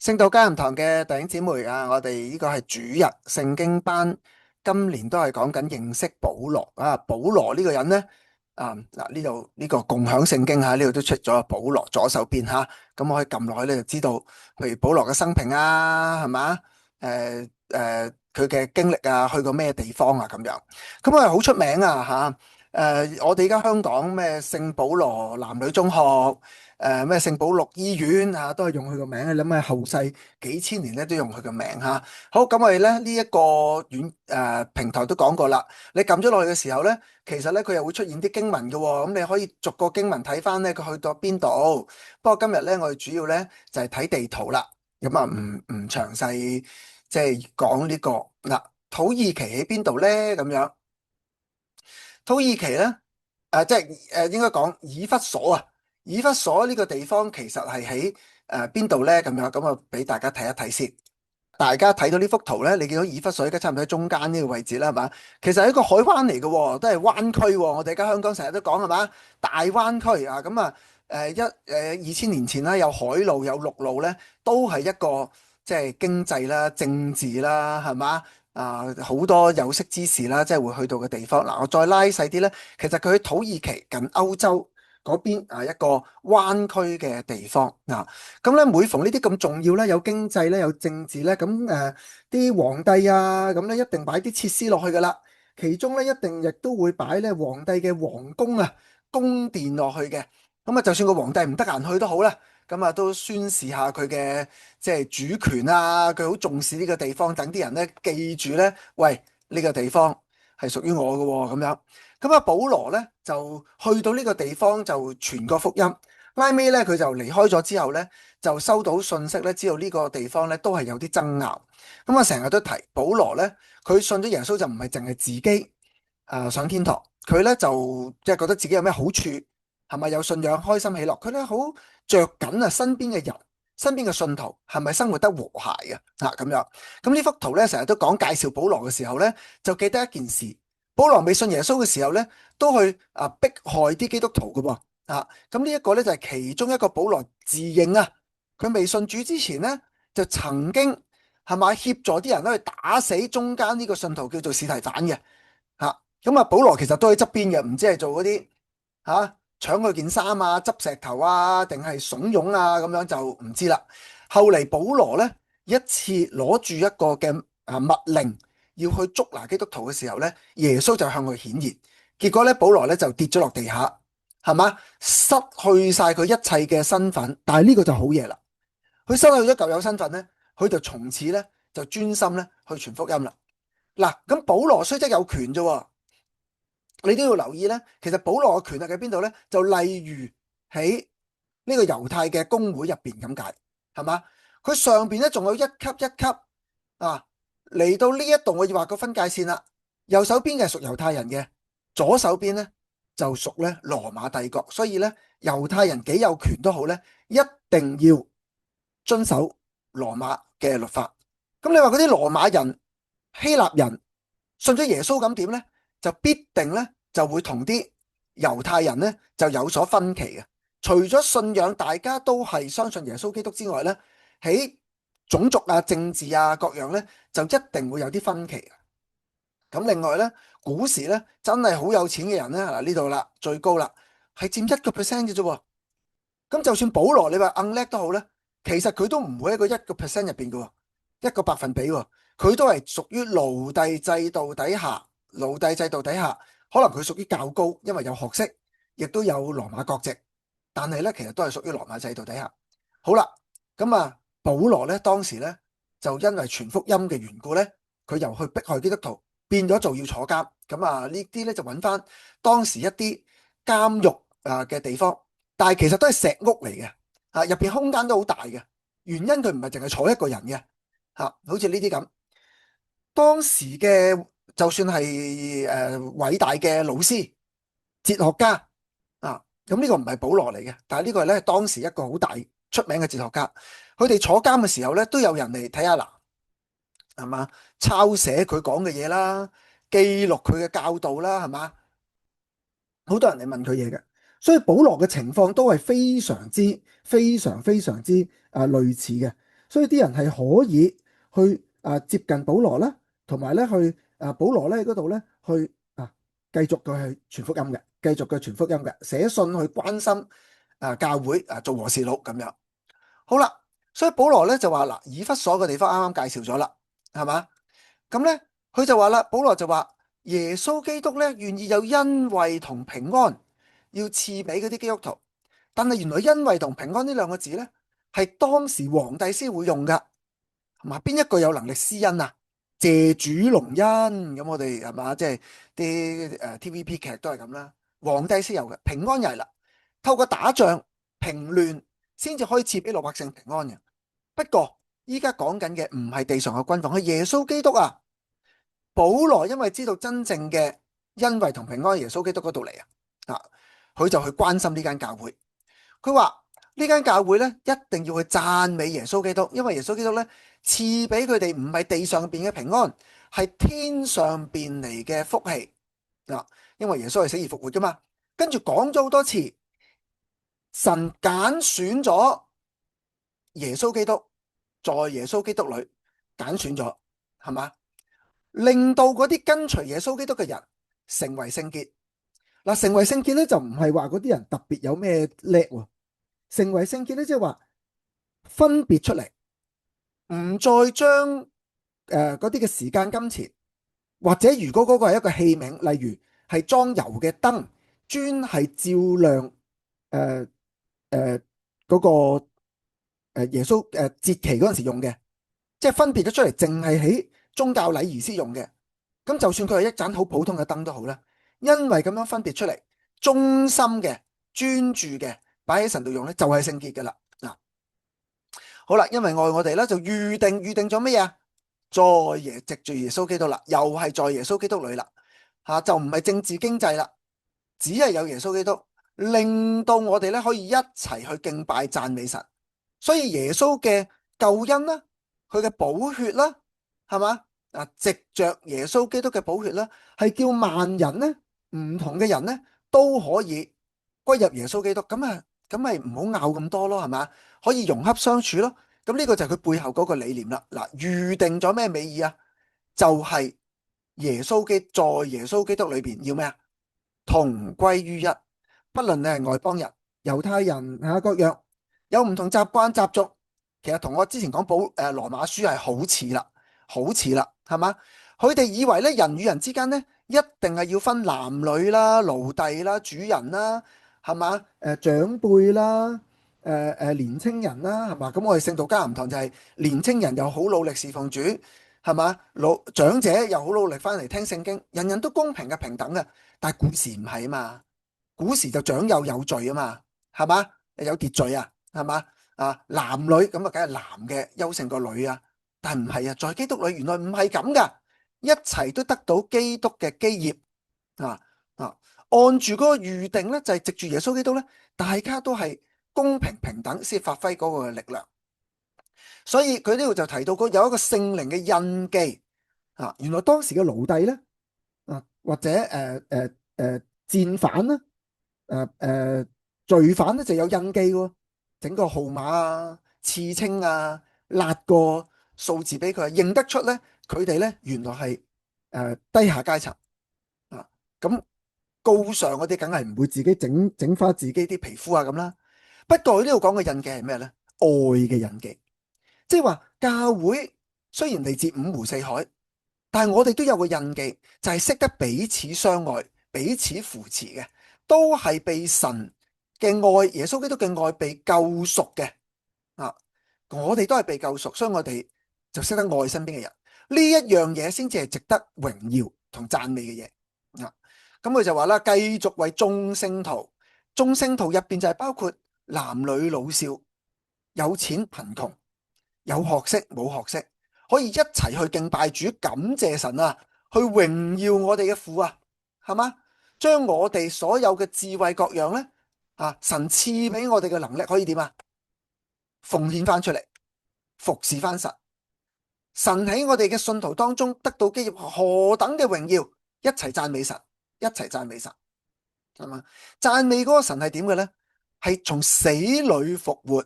聖道家人堂嘅弟兄姊妹啊，我哋呢個係主日聖經班，今年都係講緊認識保羅啊。保羅呢個人呢，嗱，呢度呢個共享聖經吓，呢度都出咗保羅左手邊吓，咁我可以撳落去咧就知道，譬如保羅嘅生平啊，係嘛？佢嘅經歷啊，去過咩地方啊咁樣，咁啊好出名啊吓。我哋而家香港咩聖保羅男女中學，咩聖保祿醫院啊，都係用佢個名。你諗下後世幾千年咧都用佢個名吓。好，咁我哋咧呢一個平台都講過啦。你撳咗落去嘅時候咧，其實咧佢又會出現啲經文嘅喎。咁你可以逐個經文睇翻咧，佢去到邊度。不過今日咧我哋主要咧就係睇地圖啦。咁啊唔詳細即係講呢個嗱，土耳其喺邊度咧咁樣。土耳其咧，即係應該講以弗所啊。以弗所呢個地方其實係喺邊度咧？咁樣咁啊，俾大家睇一睇先。大家睇到呢幅圖咧，你見到以弗所而家差唔多喺中間呢個位置啦，係嘛？其實係一個海灣嚟嘅喎，都係灣區喎。我哋而家香港成日都講係嘛，大灣區啊。咁啊，2000年前啦，有海路有陸路咧，都係一個即係經濟啦、政治啦，係嘛？好多有識之士啦，即係會去到嘅地方。嗱，我再拉細啲咧，其實佢喺土耳其近歐洲嗰邊啊，一個灣區嘅地方嗱。咁咧，每逢呢啲咁重要咧，有經濟咧，有政治咧，咁啲皇帝啊，咁咧一定擺啲設施落去噶啦。其中咧一定亦都會擺咧皇帝嘅皇宮啊、宮殿落去嘅。咁啊，就算個皇帝唔得閒去都好啦，咁啊都宣示下佢嘅即係主權啊，佢好重視呢個地方，等啲人咧記住咧，喂，呢個地方係屬於我嘅喎，咁樣。咁啊，保羅咧就去到呢個地方就傳個福音。拉尾咧，佢就離開咗之後咧，就收到信息咧，知道呢個地方咧都係有啲爭拗。咁啊，成日都提保羅咧，佢信咗耶穌就唔係淨係自己上天堂，佢咧就即係覺得自己有咩好處，係咪有信仰開心喜樂？佢咧好着緊啊，身邊嘅人，身邊嘅信徒係咪生活得和諧嘅啊？咁樣。咁呢幅圖咧，成日都講介紹保羅嘅時候咧，就記得一件事：保羅未信耶穌嘅時候咧，都去迫害啲基督徒嘅喎。咁呢一個咧就係其中一個保羅自認啊，佢未信主之前咧，就曾經係咪協助啲人咧去打死中間呢個信徒叫做司提反嘅。咁啊，保羅其實都喺側邊嘅，唔知係做嗰啲搶佢件衫啊、執石頭啊，定係慫恿啊，咁樣就唔知啦。後嚟保羅咧一次攞住一個嘅密令，要去捉拿基督徒嘅時候咧，耶穌就向佢顯現，結果咧保羅咧就跌咗落地下。係嘛？失去晒佢一切嘅身份，但係呢個就好嘢啦。佢失去咗舊有身份咧，佢就從此咧就專心咧去傳福音啦。嗱，咁保羅雖則有權啫，你都要留意咧。其實保羅嘅權力喺邊度咧？就例如喺呢個猶太嘅公會入邊咁解，係嘛？佢上邊咧仲有一級一級啊，嚟到呢一度我要畫個分界線啦。右手邊嘅係屬猶太人嘅，左手邊咧就屬咧羅馬帝國，所以咧猶太人幾有權都好咧，一定要遵守羅馬嘅律法。咁你話嗰啲羅馬人、希臘人信咗耶穌咁點咧？就必定咧就會同啲猶太人咧就有所分歧嘅。除咗信仰大家都係相信耶穌基督之外咧，喺種族啊、政治啊各樣咧就一定會有啲分歧嘅。咁另外咧，古時咧真係好有錢嘅人咧，嗱呢度啦最高啦，係佔1% 嘅啫喎。咁就算保羅你話硬叻都好咧，其實佢都唔會喺個1% 入邊嘅喎，一個百分比喎，佢都係屬於奴隸制度底下。奴隸制度底下，可能佢屬於較高，因為有學識，亦都有羅馬國籍，但係咧其實都係屬於羅馬制度底下。好啦，咁保羅咧當時咧就因為傳福音嘅緣故咧，佢又去迫害基督徒，變咗做要坐監。咁呢啲咧就揾翻當時一啲監獄嘅地方。但係其實都係石屋嚟嘅，入邊空間都好大嘅。原因佢唔係淨係坐一個人嘅，好似呢啲咁。當時嘅就算係偉大嘅老師、哲學家咁呢個唔係保羅嚟嘅，但係呢個咧當時一個好大出名嘅哲學家。佢哋坐監嘅時候咧，都有人嚟睇下嗱，係嘛？抄寫佢講嘅嘢啦，記錄佢嘅教導啦，係嘛？好多人嚟問佢嘢嘅，所以保羅嘅情況都係非常之、非常之類似嘅。所以啲人係可以去接近保羅啦，同埋咧去保羅咧嗰度咧去繼續嘅去傳福音嘅，繼續嘅傳福音嘅，寫信去關心教會做和事佬咁樣。好啦，所以保羅咧就話嗱，以弗所嘅地方啱啱介紹咗啦，係嘛？咁咧佢就話啦，保羅就話耶穌基督咧願意有恩惠同平安要賜俾嗰啲基督徒，但係原來恩惠同平安呢兩個字咧係當時皇帝先會用噶，係嘛？邊一個有能力施恩啊？謝主隆恩咁，我哋係嘛？即係啲TVB 劇都係咁啦，皇帝先有嘅。平安又係啦，透過打仗平亂先至可以賜俾老百姓平安嘅。不過依家講緊嘅唔係地上嘅君王，係耶穌基督啊！保羅因為知道真正嘅恩惠同平安，耶穌基督嗰度嚟佢就去關心呢間教會。佢話呢間教會咧一定要去讚美耶穌基督，因為耶穌基督咧賜俾佢哋唔係地上邊嘅平安，係天上邊嚟嘅福氣因為耶穌係死而復活噶嘛。跟住講咗好多次，神揀選咗耶穌基督，在耶穌基督裏揀選咗，係嘛？令到嗰啲跟隨耶穌基督嘅人成為聖潔。成為聖潔咧就唔係話嗰啲人特別有咩叻喎，成為聖潔咧即係話分別出嚟，唔再將嗰啲嘅時間金錢，或者如果嗰個係一個器皿，例如係裝油嘅燈，專係照亮嗰個耶穌節期嗰陣時用嘅，即係分別咗出嚟，淨係喺宗教禮儀先用嘅。咁就算佢係一盞好普通嘅燈都好啦，因為咁樣分別出嚟，忠心嘅、專注嘅，擺喺神度用咧，就係聖潔噶啦。好啦，因為愛我哋咧，就預定咗乜嘢？藉住耶穌基督啦，又係在耶穌基督裏啦，就唔係政治經濟啦，只係有耶穌基督，令到我哋咧可以一齊去敬拜讚美神。所以耶穌嘅救恩啦，佢嘅寶血啦，係嘛？藉着耶穌基督嘅寶血啦，係叫萬人咧，唔同嘅人咧都可以歸入耶穌基督。咁咪唔好拗咁多咯，係嘛？可以融洽相處咯。咁呢個就係佢背後嗰個理念啦。預定咗咩美意啊？就係耶穌在耶穌基督裏邊要咩啊？同歸於一，不論你係外邦人、猶太人各樣有唔同習慣習俗，其實同我之前講羅馬書係好似啦，係嘛？佢哋以為咧人與人之間咧一定係要分男女啦、奴隸啦、主人啦，係嘛？長輩啦。年青人啦，係嘛？咁我哋聖道迦南堂就係年青人又好努力侍奉主，係嘛？長者又好努力翻嚟聽聖經，人人都公平嘅平等嘅。但係古時唔係啊嘛，古時就長幼有序啊嘛，係嘛？有秩序啊，係嘛？男女咁啊，梗係男嘅優勝過女啊。但係唔係啊，在基督裏原來唔係咁噶，一齊都得到基督嘅基業按住嗰個預定咧，就係藉住耶穌基督咧，大家都係公平平等先發揮嗰個力量。所以佢呢度就提到有一個聖靈嘅印記原來當時嘅奴隸咧或者戰犯啦罪犯咧就有印記喎，整個號碼刺青揦個數字俾佢，認得出咧佢哋咧原來係低下階層咁。高尚嗰啲梗係唔會自己整翻自己啲皮膚咁啦。不過呢度講嘅印記係咩呢？愛嘅印記，即係話教會雖然嚟自五湖四海，但係我哋都有個印記，就係識得彼此相愛、彼此扶持嘅，都係被神嘅愛、耶穌基督嘅愛被救贖嘅我哋都係被救贖，所以我哋就識得愛身邊嘅人。呢一樣嘢先至係值得榮耀同讚美嘅嘢咁佢就話啦，繼續為眾聖徒入邊就係包括男女老少、有錢貧窮、有學識冇學識，可以一齊去敬拜主、感謝神去榮耀我哋嘅父係嘛？將我哋所有嘅智慧各樣咧神賜俾我哋嘅能力可以點奉獻翻出嚟，服侍翻神。神喺我哋嘅信徒當中得到基業何等嘅榮耀，一齊讚美神。一齊讚美神，係嘛？讚美嗰個神係點嘅咧？係從死裏復活。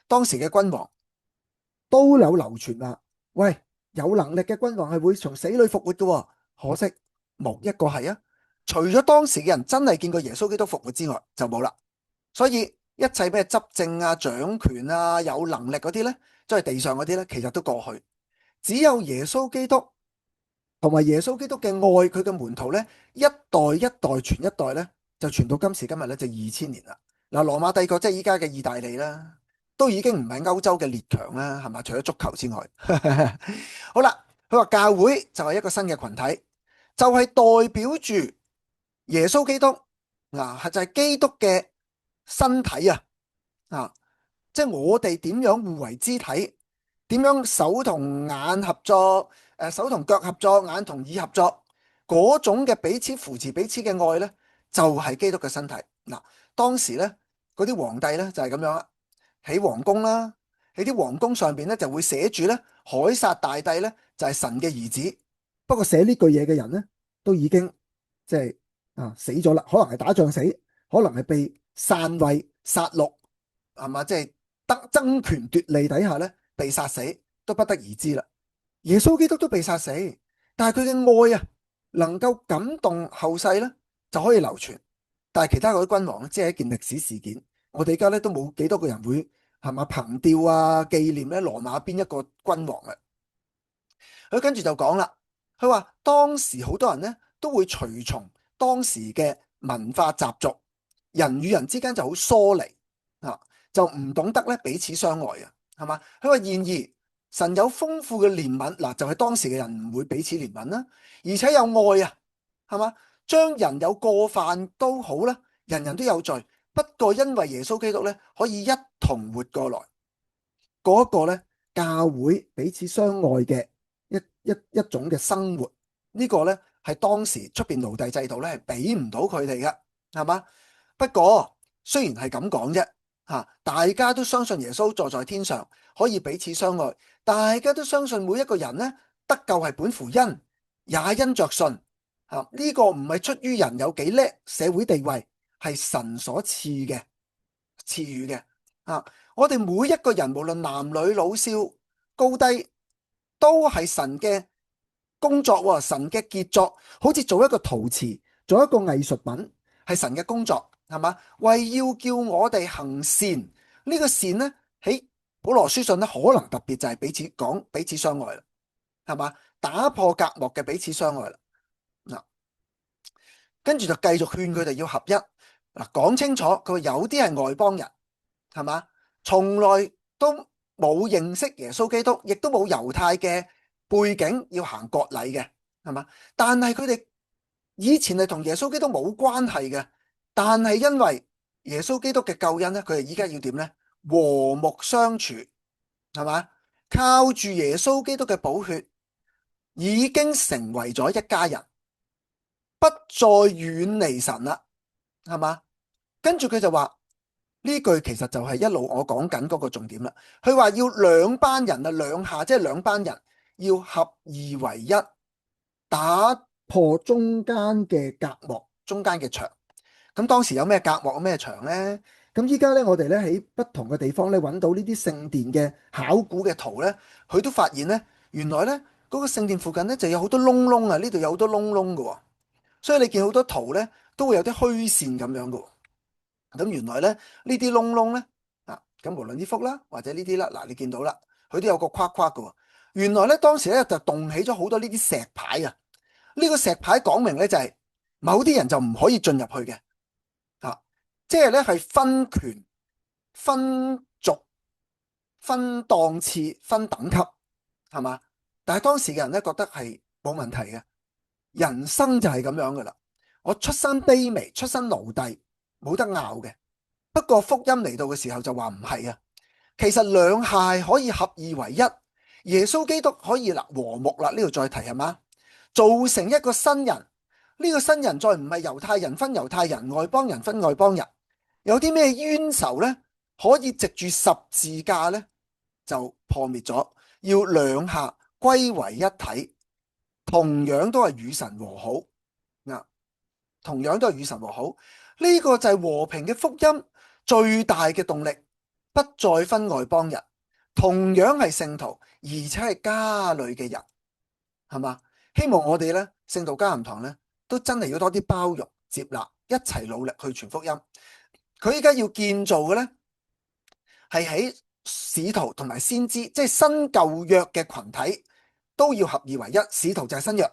當時嘅君王都有流傳話，喂，有能力嘅君王係會從死裏復活嘅喎。可惜冇一個係啊！除咗當時嘅人真係見過耶穌基督復活之外，就冇啦。所以一切咩執政啊、掌權啊、有能力嗰啲咧，即係地上嗰啲咧，其實都過去。只有耶穌基督同埋耶穌基督嘅愛，佢嘅門徒咧，一代一代傳一代咧，就傳到今時今日咧，就2000年啦。嗱，羅馬帝國即係依家嘅意大利啦，都已經唔係歐洲嘅列強啦，係嘛？除咗足球之外，好啦，佢話教會就係一個新嘅群體，就係代表住耶穌基督嗱，就係基督嘅身體啊！啊，即係我哋點樣互為肢體，點樣手同眼合作，手同腳合作，眼同耳合作，嗰種嘅彼此扶持、彼此嘅愛呢，就係基督嘅身體。嗱，當時呢，嗰啲皇帝呢，就係咁樣啦，喺皇宮啦，喺啲皇宮上邊呢，就會寫住呢，凱撒大帝呢，就係神嘅兒子。不過寫呢句嘢嘅人呢，都已經即係死咗啦，可能係打仗死，可能係被篡位殺戮。係嘛？即係得爭權奪利底下咧，被殺死都不得而知啦。耶穌基督都被殺死，但係佢嘅愛啊，能夠感動後世咧，就可以流傳。但係其他嗰啲君王咧，只係一件歷史事件。我哋而家咧都冇幾多個人會係嘛憑吊啊紀念咧羅馬邊一個君王啊。佢跟住就講啦，佢話當時好多人咧都會隨從當時嘅文化習俗，人與人之間就好疏離啊。就唔懂得咧彼此相愛啊，係嘛？佢話然而神有豐富嘅憐憫，嗱就係當時嘅人唔會彼此憐憫啦，而且有愛啊，係嘛？將人有過犯都好啦，人人都有罪，不過因為耶穌基督咧可以一同活過來，嗰一個咧教會彼此相愛嘅一種嘅生活，呢個咧係當時出邊奴隸制度咧係俾唔到佢哋嘅，係嘛？不過雖然係咁講啫。大家都相信耶穌坐在天上，可以彼此相愛。大家都相信每一個人呢，得救係本乎恩，也因着信。呢個唔係出於人有幾叻，社會地位係神所賜嘅賜予嘅。我哋每一個人無論男女老少高低，都係神嘅工作，神嘅傑作，好似做一個陶瓷，做一個藝術品，係神嘅工作。係嘛？為要叫我哋行善，呢個善呢，喺保羅書信呢，可能特別就係彼此講彼此相愛啦，係嘛？打破隔膜嘅彼此相愛啦。嗱，跟住就繼續勸佢哋要合一。嗱，講清楚，佢話有啲係外邦人，係嘛？從來都冇認識耶穌基督，亦都冇猶太嘅背景要行割禮嘅，係嘛？但係佢哋以前係同耶穌基督冇關係嘅。但係因為耶穌基督嘅救恩咧，佢哋依家要點咧？和睦相處，係嘛？靠住耶穌基督嘅寶血，已經成為咗一家人，不再遠離神啦，係嘛？跟住佢就話呢句其實就係一路我講緊嗰個重點啦。佢話要兩班人啊，兩下即係兩班人要合二為一，打破中間嘅隔膜，中間嘅牆。咁當時有咩隔膜咩牆呢？咁依家咧，我哋咧喺不同嘅地方咧揾到呢啲聖殿嘅考古嘅圖咧，佢都發現咧，原來咧嗰個聖殿附近咧就有好多窿窿啊，呢度有好多窿窿嘅，所以你見好多圖咧都會有啲虛線咁樣嘅。咁原來咧呢啲窿窿咧咁無論呢幅啦或者呢啲啦，嗱你見到啦，佢都有個框框嘅。原來咧當時咧就動起咗好多呢啲石牌啊，呢個石牌講明咧就係某啲人就唔可以進入去嘅。即係咧，係分權、分族、分檔次、分等級，係嘛？但係當時嘅人咧覺得係冇問題嘅，人生就係咁樣噶啦。我出身卑微，出身奴隸，冇得拗嘅。不過福音嚟到嘅時候就話唔係啊，其實兩下係可以合二為一，耶穌基督可以和睦啦。呢度再提係嘛？造成一個新人，呢個新人再唔係猶太人分猶太人，外邦人分外邦人。有啲咩冤仇呢？可以藉住十字架呢，就破滅咗，要兩下歸為一體，同樣都係與神和好。同樣都係與神和好。呢個就係和平嘅福音最大嘅動力，不再分外邦人，同樣係聖徒，而且係家裏嘅人，係嘛？希望我哋咧聖道家林堂咧都真係要多啲包容、接納，一齊努力去傳福音。佢依家要建造嘅咧係喺使徒同埋先知，即係新舊約嘅群體都要合二為一。使徒就係新約，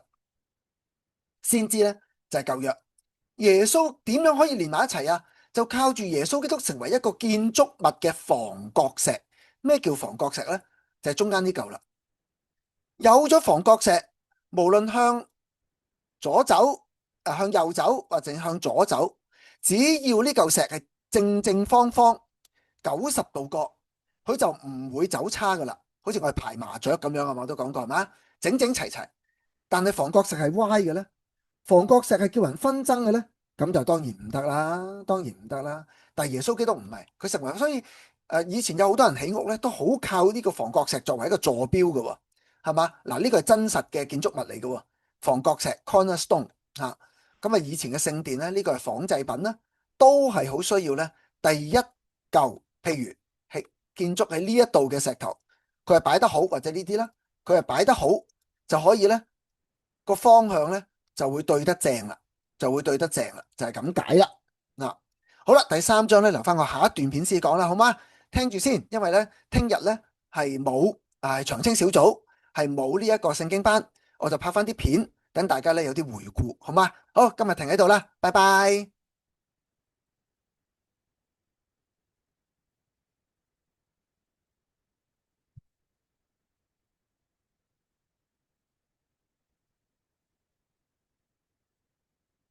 先知咧就係舊約。耶穌點樣可以連埋一齊啊？就靠住耶穌基督成為一個建築物嘅房角石。咩叫房角石咧？就係中間呢嚿啦。有咗房角石，無論向左走、向右走或者向左走，只要呢嚿石係正正方方90度角，佢就唔會走差噶啦。好似我哋排麻雀咁樣啊嘛，我都講過係嘛，整整齊齊。但係房角石係歪嘅咧，房角石係叫人紛爭嘅咧，咁就當然唔得啦，當然唔得啦。但係耶穌基督唔係，佢成為，所以以前有好多人起屋咧，都好靠呢個房角石作為一個坐標嘅喎，係嘛？嗱，呢個係真實嘅建築物嚟嘅喎，房角石 cornerstone 嚇。咁啊，以前嘅聖殿咧，呢個係仿製品啦，都係好需要咧。第一嚿，譬如係建築喺呢一度嘅石頭，佢係擺得好，或者呢啲啦，佢係擺得好就可以咧，個方向咧就會對得正啦，就會對得正啦，就係咁解啦。嗱，好啦，第三章咧留翻我下一段片先講啦，好嗎？聽住先，因為咧聽日咧係冇長青小組係冇呢一個聖經班，我就拍翻啲片，等大家咧有啲回顧，好嗎？好，今日停喺度啦，拜拜。